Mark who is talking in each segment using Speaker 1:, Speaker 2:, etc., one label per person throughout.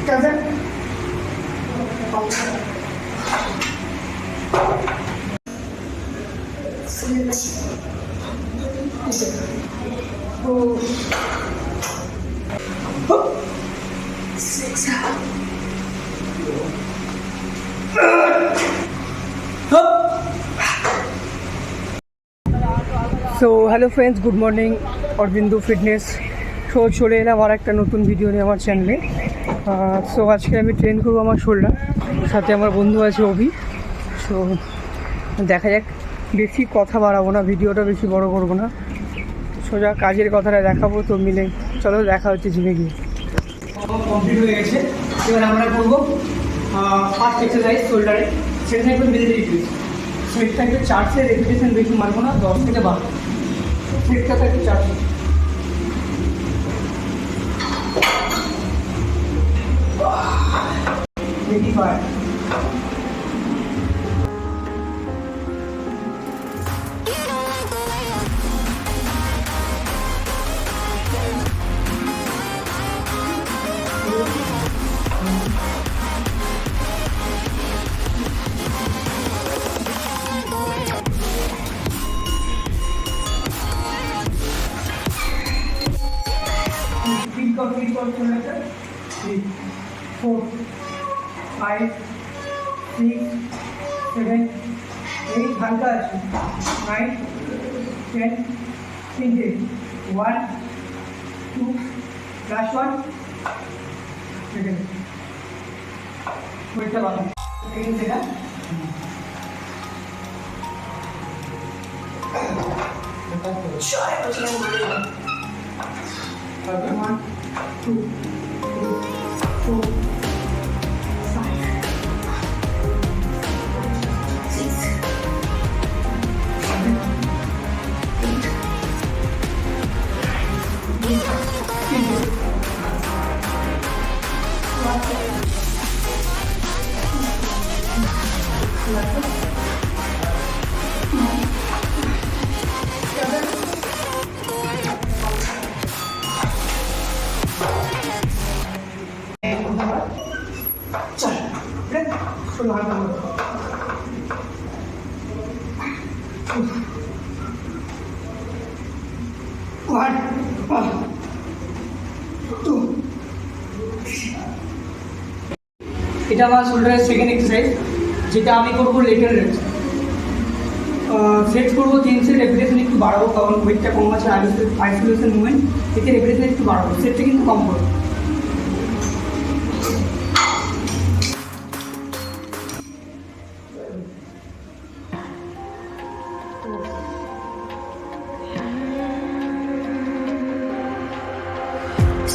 Speaker 1: Doesn't. Oh. Six. So hello friends, good morning. Arabindu fitness show চলে এলাম আর একটা নতুন ভিডিও নিয়ে আমার চ্যানেলে। সো আজকে আমি ট্রেন করবো আমার শোল্ডার, সাথে আমার বন্ধু আছে অভি। সো দেখা যাক, বেশি কথা বাড়াবো না, ভিডিওটা বেশি বড় করবো না, সোজা কাজের কথাটা দেখাবো। তো মিলে চলো, দেখা হচ্ছে জিমে গিয়ে। কমপ্লিট হয়ে গেছে, এবার আমরা করবো ফার্স্ট এক্সারসাইজ শোল্ডারে। সেটা থাকবে মিলিটারি টুইস্ট। সেট থাকবে 4 সেট, রেপিটেশন বেশি মারবো না, 10 থেকে 12। সেটটা থাকবে 4 সেট। Complete 3, 4, 5, 6, 7, 8, হালকা আছে, 9, 10, 1, 2, last one, ওইটা বাবা এই যেটা One, 2, 3, 4, 5, 6, 7, 8, 1, 2. এটা আমার শোল্ডারের সেকেন্ড এক্সারসাইজ, যেটা আমি করবো লেটার রেঞ্জ। সেট করবো 3 সেট, রেপিটেশন একটু বাড়াবো, কারণ ওয়েটটা কম আছে, আইসোলেশন মুভমেন্ট, এতে রেপিটেশন একটু বাড়াবো, সেটটা কিন্তু কম করবো।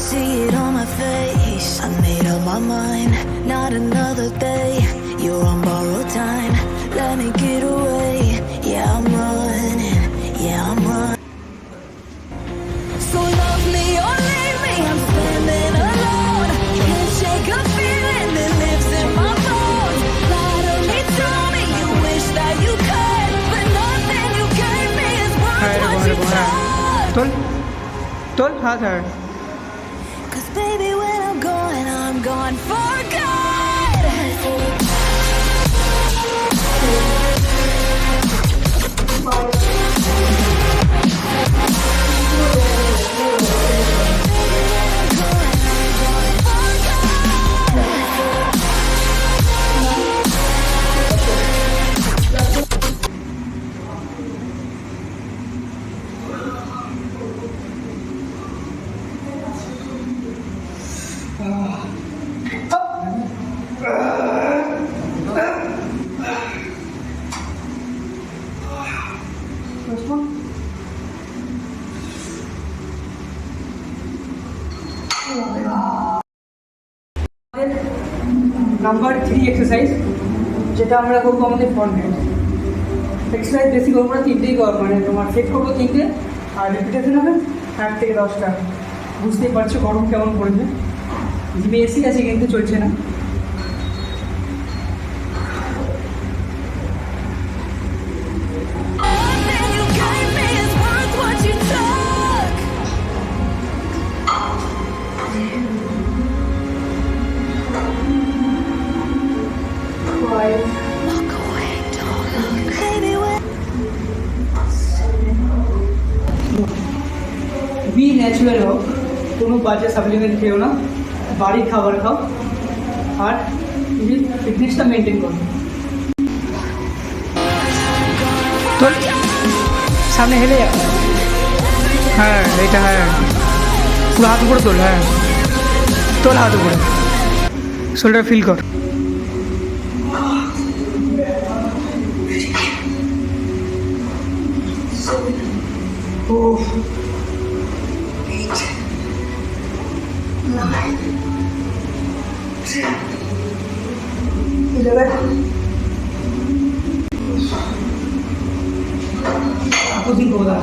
Speaker 2: See it on my face, I made up my mind. Not another day, you're on borrowed time. Let me get away, yeah I'm running, yeah I'm running. So love me or leave me, I'm standing alone. Can't shake a feeling that lives in my bones. Lie to me, tell me you wish that you could, but nothing you gave me is worth what you took.
Speaker 1: Tol हाथ है।
Speaker 2: Cause baby when I'm gone for good.
Speaker 1: Number 3 exercise, যেটা আমরা করবো আমাদের front bent exercise. বেশি করবো না, 3টেই করবো, মানে তোমার সেট করবো 3টে, আর রিপিটেশন হবে 8 থেকে 10টা। বুঝতেই পারছো গরম কেমন পড়বে, জিমে এসি আছে কিন্তু চলছে না। বাজে সাপ্লিমেন্ট খেও না, বাড়ির খাবার খাও আর ফিটনেসটা মেনটেন করো। তোল সামনে হেলে যা, হ্যাঁ এইটা, হ্যাঁ পুরো হাত উপরে তোল, হ্যাঁ তোল হাত উপরে, শোল্ডার ফিল কর। Così come da.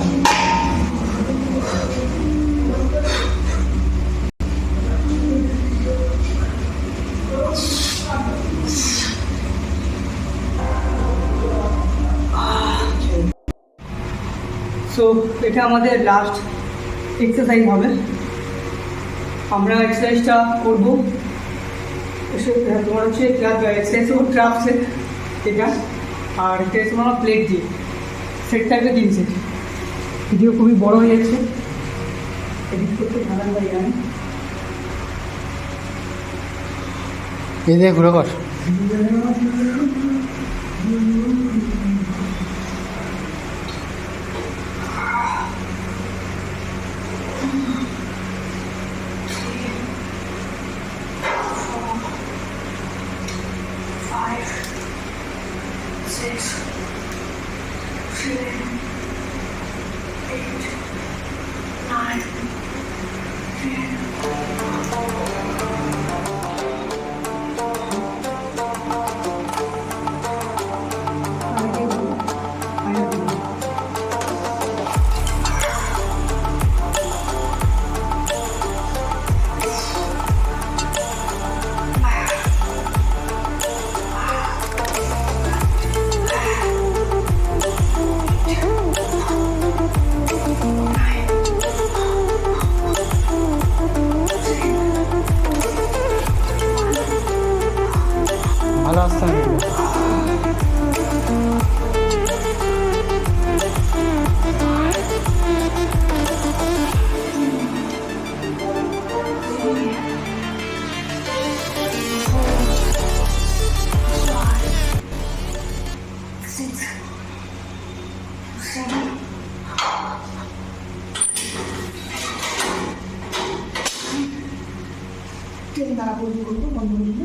Speaker 1: সো এটা আমাদের লাস্ট এক্সারসাইজ হবে। আমরা এক্সারসাইজটা করবো, তোমার হচ্ছে এক্সারসাইজ হবো ট্রাপ সেট এটা, আর এটা হচ্ছে আমার প্লেট দিয়ে সেটটা একটা 3 সেট। ভিডিও খুবই বড় হয়ে যাচ্ছে, এডিট করতে ভালো লাগে আমি। এই দেখ ঘুরে কর। ভালো আসতে হবে।
Speaker 3: দ্বারা বন্ধ করবো, বন্ধ করবো।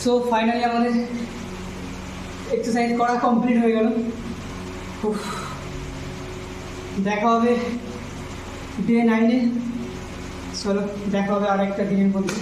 Speaker 1: সো ফাইনালি আমাদের এক্সারসাইজ করা কমপ্লিট হয়ে গেল। দেখা হবে ডে 9-এ। চলো দেখা হবে আর একটা দিনের মধ্যে।